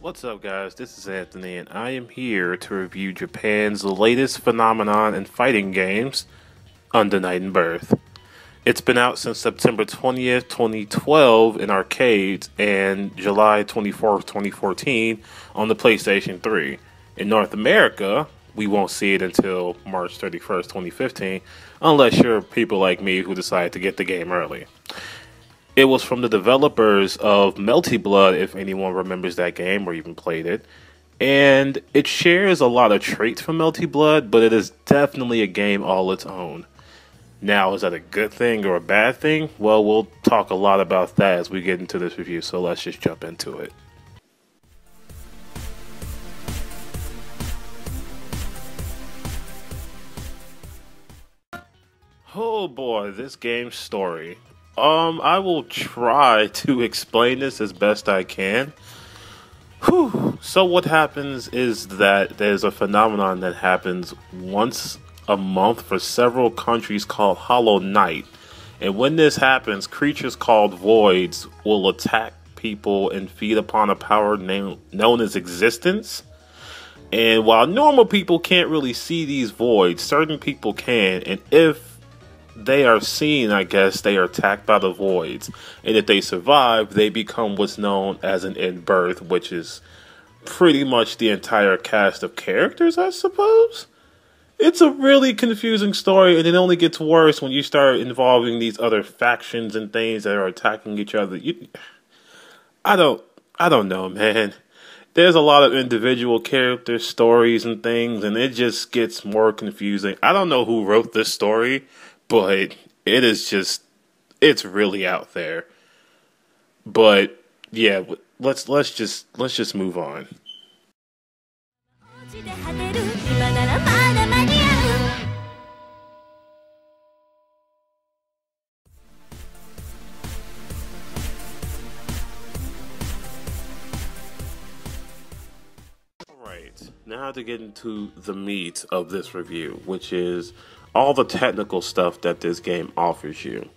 What's up, guys? This is Anthony, and I am here to review Japan's latest phenomenon in fighting games, Under Night and Birth. It's been out since September 20th, 2012 in arcades and July 24th, 2014 on the PlayStation 3. In North America, we won't see it until March 31st, 2015, unless you're people like me who decide to get the game early. It was from the developers of Melty Blood, if anyone remembers that game or even played it. And it shares a lot of traits from Melty Blood, but it is definitely a game all its own. Now, is that a good thing or a bad thing? Well, we'll talk a lot about that as we get into this review, so let's just jump into it. Oh boy, this game's story. I will try to explain this as best I can. Whew. So what happens is that there's a phenomenon that happens once a month for several countries called Hollow Night. And when this happens, creatures called voids will attack people and feed upon a power known as existence. And while normal people can't really see these voids, certain people can. And if they are seen, I guess, they are attacked by the voids. And if they survive, they become what's known as an in-birth, which is pretty much the entire cast of characters, I suppose. It's a really confusing story, and it only gets worse when you start involving these other factions and things that are attacking each other. I don't know, man. There's a lot of individual character stories and things, and it just gets more confusing. I don't know who wrote this story, but it's really out there. But yeah, let's just move on. Alright, now to get into the meat of this review, which is all the technical stuff that this game offers you.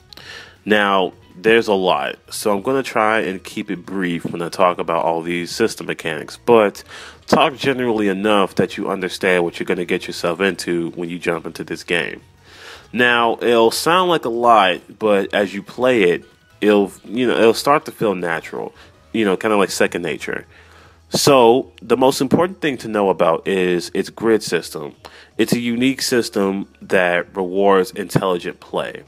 Now, there's a lot, so I'm going to try and keep it brief when I talk about all these system mechanics, but talk generally enough that you understand what you're going to get yourself into when you jump into this game. Now, it'll sound like a lot, but as you play it, it'll start to feel natural, kind of like second nature. So, the most important thing to know about is its grid system. It's a unique system that rewards intelligent play.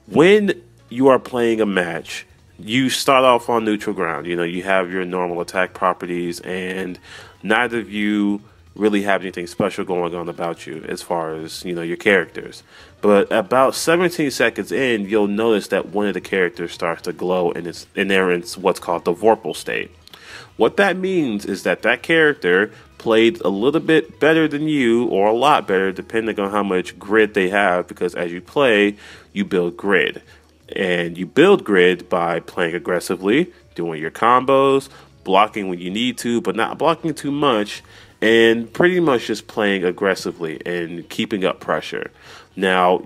When you are playing a match, you start off on neutral ground. You have your normal attack properties, and neither of you really have anything special going on about you as far as, your characters. But about 17 seconds in, you'll notice that one of the characters starts to glow, and they're in what's called the Vorpal state. What that means is that character played a little bit better than you, or a lot better, depending on how much grid they have, because as you play, you build grid. And you build grid by playing aggressively, doing your combos, blocking when you need to, but not blocking too much, and pretty much just playing aggressively and keeping up pressure. Now,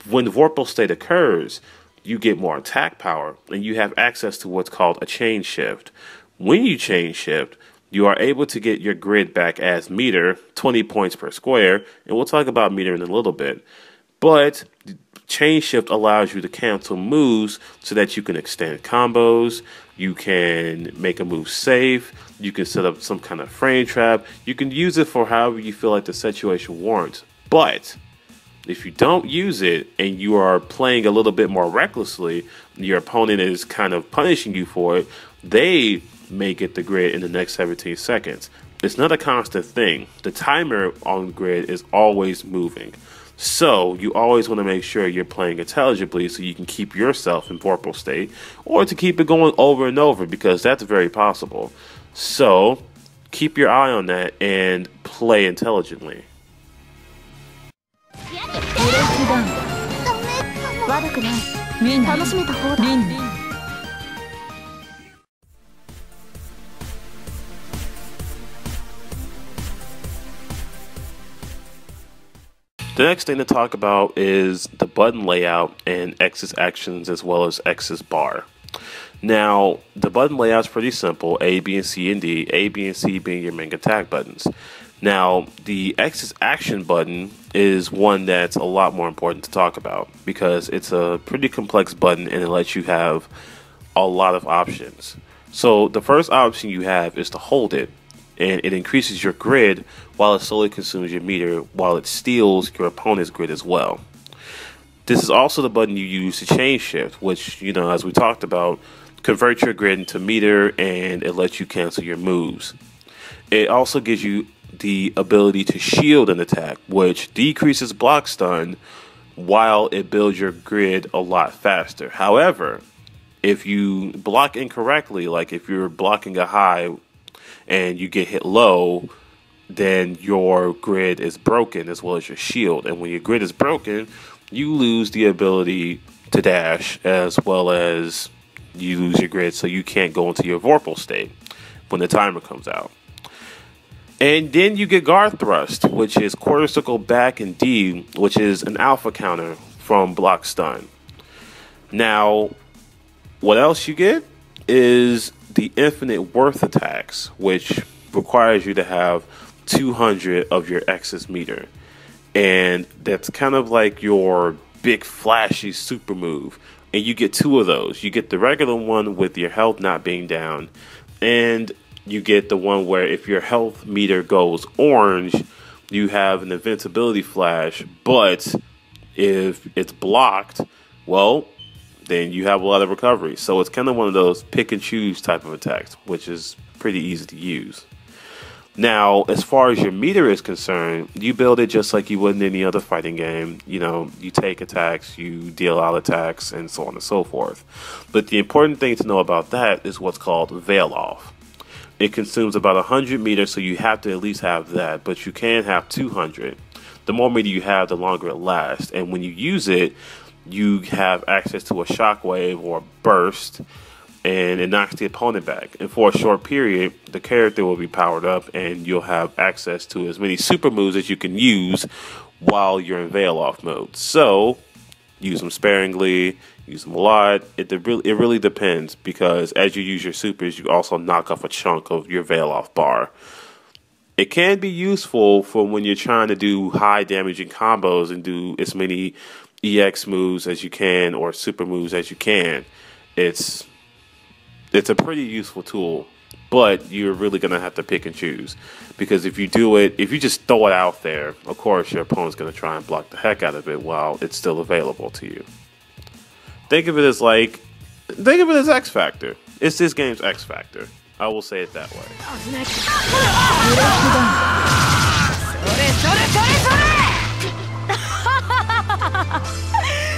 when the Vorpal state occurs, you get more attack power, and you have access to what's called a chain shift. When you chain shift, you are able to get your grid back as meter, 20 points per square, and we'll talk about meter in a little bit. But chain shift allows you to cancel moves so that you can extend combos, you can make a move safe, you can set up some kind of frame trap, you can use it for however you feel like the situation warrants. But if you don't use it and you are playing a little bit more recklessly, your opponent is kind of punishing you for it, they may get the grid in the next 17 seconds. It's not a constant thing. The timer on the grid is always moving. So you always want to make sure you're playing intelligibly so you can keep yourself in Vorpal state, or to keep it going over and over, because that's very possible. So keep your eye on that and play intelligently. The next thing to talk about is the button layout and EXE's actions as well as EXE's bar. Now, the button layout is pretty simple: A, B, and C, and D. A, B, and C being your main attack buttons. Now, the X's action button is one that's a lot more important to talk about because it's a pretty complex button and it lets you have a lot of options. So the first option you have is to hold it, and it increases your grid while it slowly consumes your meter, while it steals your opponent's grid as well. This is also the button you use to chain shift, which, as we talked about, converts your grid into meter and it lets you cancel your moves. It also gives you the ability to shield an attack, which decreases block stun while it builds your grid a lot faster. However, if you block incorrectly, like if you're blocking a high and you get hit low, then your grid is broken as well as your shield. And when your grid is broken, you lose the ability to dash as well as you lose your grid, so you can't go into your Vorpal state when the timer comes out. And then you get guard thrust, which is quarter circle back and D, which is an alpha counter from block stun. Now, what else you get is the infinite worth attacks, which requires you to have 200 of your X's meter. And that's kind of like your big flashy super move. And you get two of those. You get the regular one with your health not being down, and you get the one where if your health meter goes orange, you have an invincibility flash, but if it's blocked, well, then you have a lot of recovery. So it's kind of one of those pick and choose type of attacks, which is pretty easy to use. Now, as far as your meter is concerned, you build it just like you would in any other fighting game. You take attacks, you deal out attacks, and so on and so forth. But the important thing to know about that is what's called Veil Off. It consumes about 100 meters, so you have to at least have that, but you can have 200. The more meter you have, the longer it lasts. And when you use it, you have access to a shockwave or a burst, and it knocks the opponent back. And for a short period, the character will be powered up, and you'll have access to as many super moves as you can use while you're in Veil Off mode. So, use them sparingly, use them a lot. It really depends, because as you use your supers, you also knock off a chunk of your Veil Off bar. It can be useful for when you're trying to do high damaging combos and do as many EX moves as you can or super moves as you can. It's a pretty useful tool, but you're really going to have to pick and choose, because if you just throw it out there, of course your opponent's going to try and block the heck out of it while it's still available to you. Think of it as X Factor. It's this game's X Factor. I will say it that way.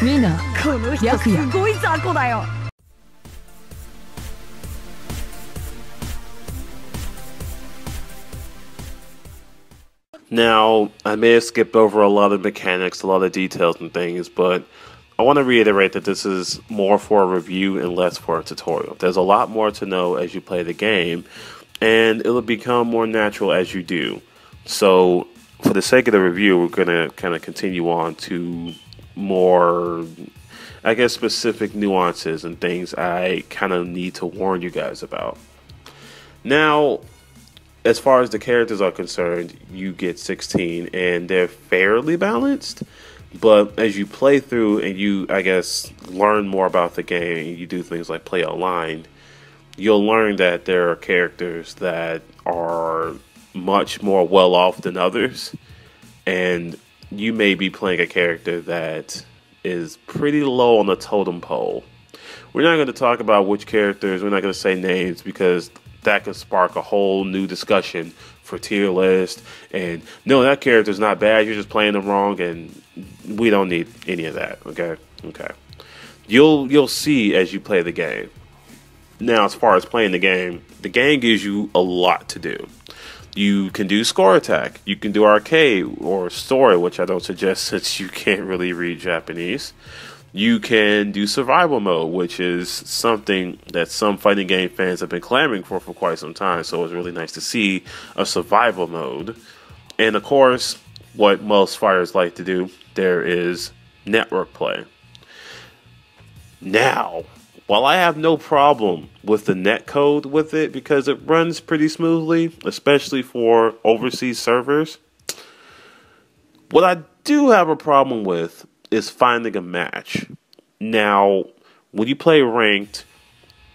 みんな、この人すごい雑魚だよ。 Now, I may have skipped over a lot of mechanics, a lot of details and things, but I want to reiterate that this is more for a review and less for a tutorial. There's a lot more to know as you play the game, and it'll become more natural as you do. So, for the sake of the review, we're going to kind of continue on to more, I guess, specific nuances and things I kind of need to warn you guys about. Now, as far as the characters are concerned, you get 16, and they're fairly balanced. But as you play through and you, I guess, learn more about the game, and you do things like play online, you'll learn that there are characters that are much more well off than others. And you may be playing a character that is pretty low on the totem pole. We're not going to talk about which characters, we're not going to say names, because that could spark a whole new discussion for tier list. And no, that character's not bad, you're just playing them wrong, and we don't need any of that. Okay. You'll see as you play the game. Now, as far as playing the game gives you a lot to do. You can do score attack, you can do arcade or story, which I don't suggest since you can't really read Japanese. You can do survival mode, which is something that some fighting game fans have been clamoring for quite some time, so it's really nice to see a survival mode. And of course, what most fighters like to do, there is network play. Now, while I have no problem with the netcode with it because it runs pretty smoothly, especially for overseas servers, what I do have a problem with is finding a match. Now, when you play ranked,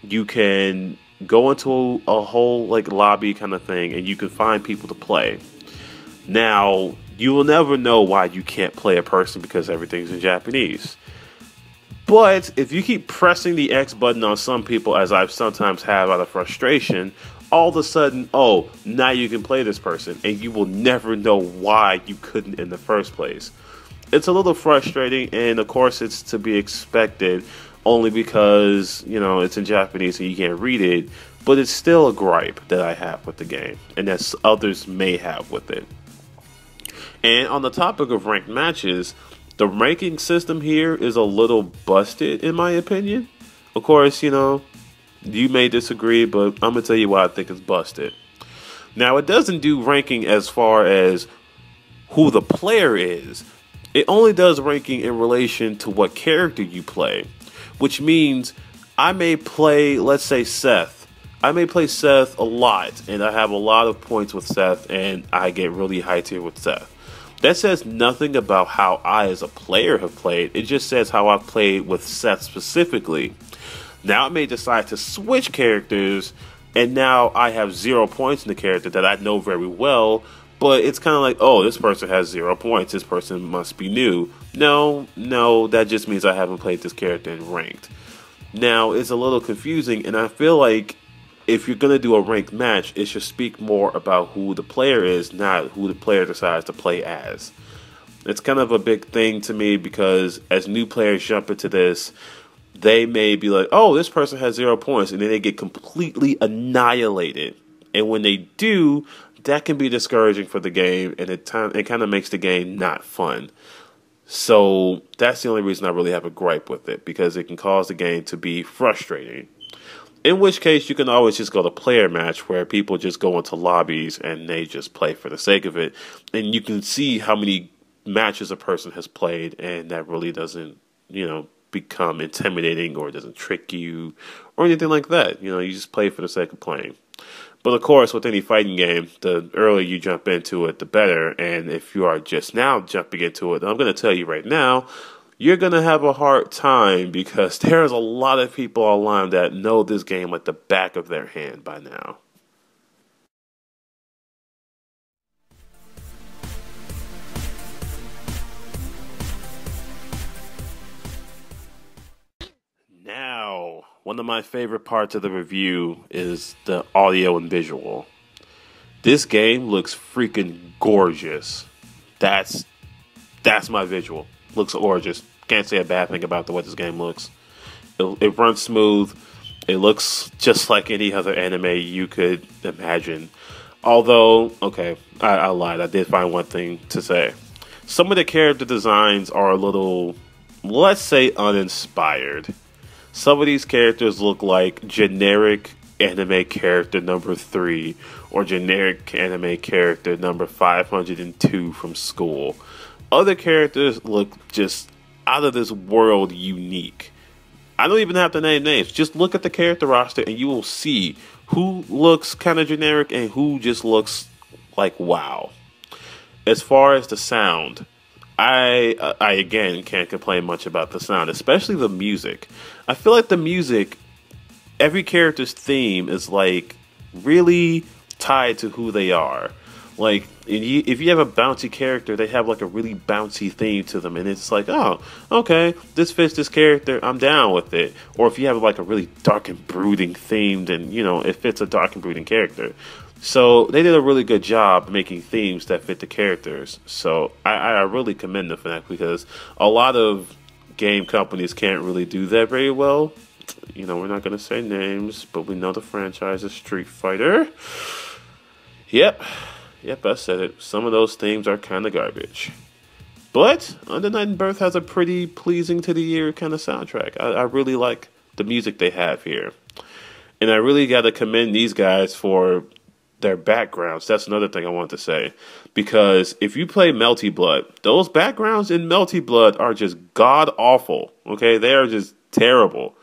you can go into a whole like lobby kind of thing and you can find people to play. Now, you will never know why you can't play a person because everything's in Japanese. But if you keep pressing the X button on some people, as I've sometimes have out of frustration, all of a sudden, oh, now you can play this person, and you will never know why you couldn't in the first place. It's a little frustrating, and of course it's to be expected, only because, you know, it's in Japanese and you can't read it, but it's still a gripe that I have with the game, and that others may have with it. And on the topic of ranked matches, the ranking system here is a little busted, in my opinion. Of course, you know, you may disagree, but I'm going to tell you why I think it's busted. Now, it doesn't do ranking as far as who the player is. It only does ranking in relation to what character you play, which means I may play, let's say, Seth. I may play Seth a lot, and I have a lot of points with Seth, and I get really high tier with Seth. That says nothing about how I as a player have played. It just says how I've played with Seth specifically. Now I may decide to switch characters, and now I have 0 points in the character that I know very well, but it's kind of like, oh, this person has 0 points. This person must be new. No, that just means I haven't played this character in ranked. Now, it's a little confusing, and I feel like if you're going to do a ranked match, it should speak more about who the player is, not who the player decides to play as. It's kind of a big thing to me because as new players jump into this, they may be like, oh, this person has 0 points, and then they get completely annihilated. And when they do, that can be discouraging for the game, and it kind of makes the game not fun. So that's the only reason I really have a gripe with it, because it can cause the game to be frustrating. In which case, you can always just go to player match where people just go into lobbies and they just play for the sake of it. And you can see how many matches a person has played, and that really doesn't, you know, become intimidating or doesn't trick you or anything like that. You know, you just play for the sake of playing. But of course, with any fighting game, the earlier you jump into it, the better. And if you are just now jumping into it, I'm going to tell you right now, you're going to have a hard time because there's a lot of people online that know this game like the back of their hand by now. Now, one of my favorite parts of the review is the audio and visual. This game looks freaking gorgeous. That's my visual. Looks gorgeous. Can't say a bad thing about the way this game looks. It runs smooth. It looks just like any other anime you could imagine. Although, okay, I lied. I did find one thing to say. Some of the character designs are a little, let's say, uninspired. Some of these characters look like generic anime character number 3 or generic anime character number 502 from school. Other characters look just out of this world unique. I don't even have to name names. Just look at the character roster and you will see who looks kind of generic and who just looks like wow. As far as the sound, I again can't complain much about the sound, especially the music. I feel like the music, every character's theme is like really tied to who they are. Like, if you have a bouncy character, they have like a really bouncy theme to them, and it's like, oh, okay, this fits this character, I'm down with it. Or if you have like a really dark and brooding theme, then, you know, it fits a dark and brooding character. So they did a really good job making themes that fit the characters. So I really commend them for that, because a lot of game companies can't really do that very well. You know, we're not going to say names, but we know the franchise is Street Fighter. Yep, I said it. Some of those themes are kind of garbage. But Under Night and Birth has a pretty pleasing to the ear kind of soundtrack. I really like the music they have here. And I really got to commend these guys for their backgrounds. That's another thing I want to say. Because if you play Melty Blood, those backgrounds in Melty Blood are just god-awful. Okay, they are just terrible.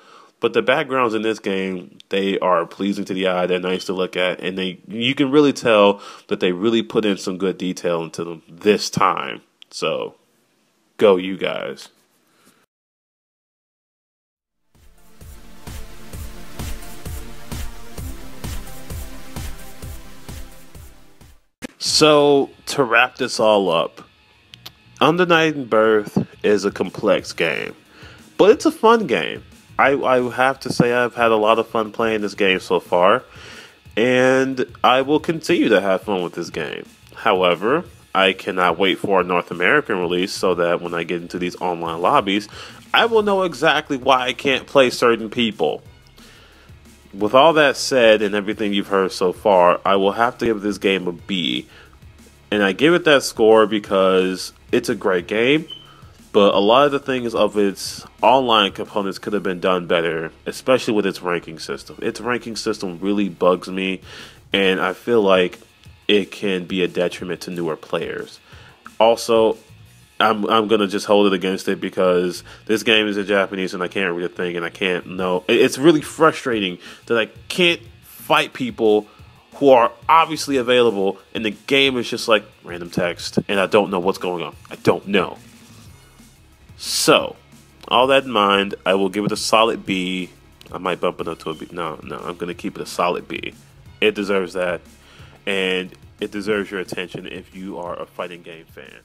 But the backgrounds in this game, they are pleasing to the eye. They're nice to look at, and you can really tell that they really put in some good detail into them this time. So, go you guys. So, to wrap this all up, Under Night and Birth is a complex game, but it's a fun game. I have to say I've had a lot of fun playing this game so far, and I will continue to have fun with this game. However, I cannot wait for a North American release so that when I get into these online lobbies, I will know exactly why I can't play certain people. With all that said and everything you've heard so far, I will have to give this game a B. And I give it that score because it's a great game, but a lot of the things of its online components could have been done better, especially with its ranking system. Its ranking system really bugs me, and I feel like it can be a detriment to newer players. Also, I'm gonna just hold it against it because this game is in Japanese and I can't read a thing and I can't know. It's really frustrating that I can't fight people who are obviously available and the game is just like random text and I don't know what's going on. I don't know. So, all that in mind, I will give it a solid B. I might bump it up to a B. No, I'm gonna keep it a solid B. It deserves that, and it deserves your attention if you are a fighting game fan.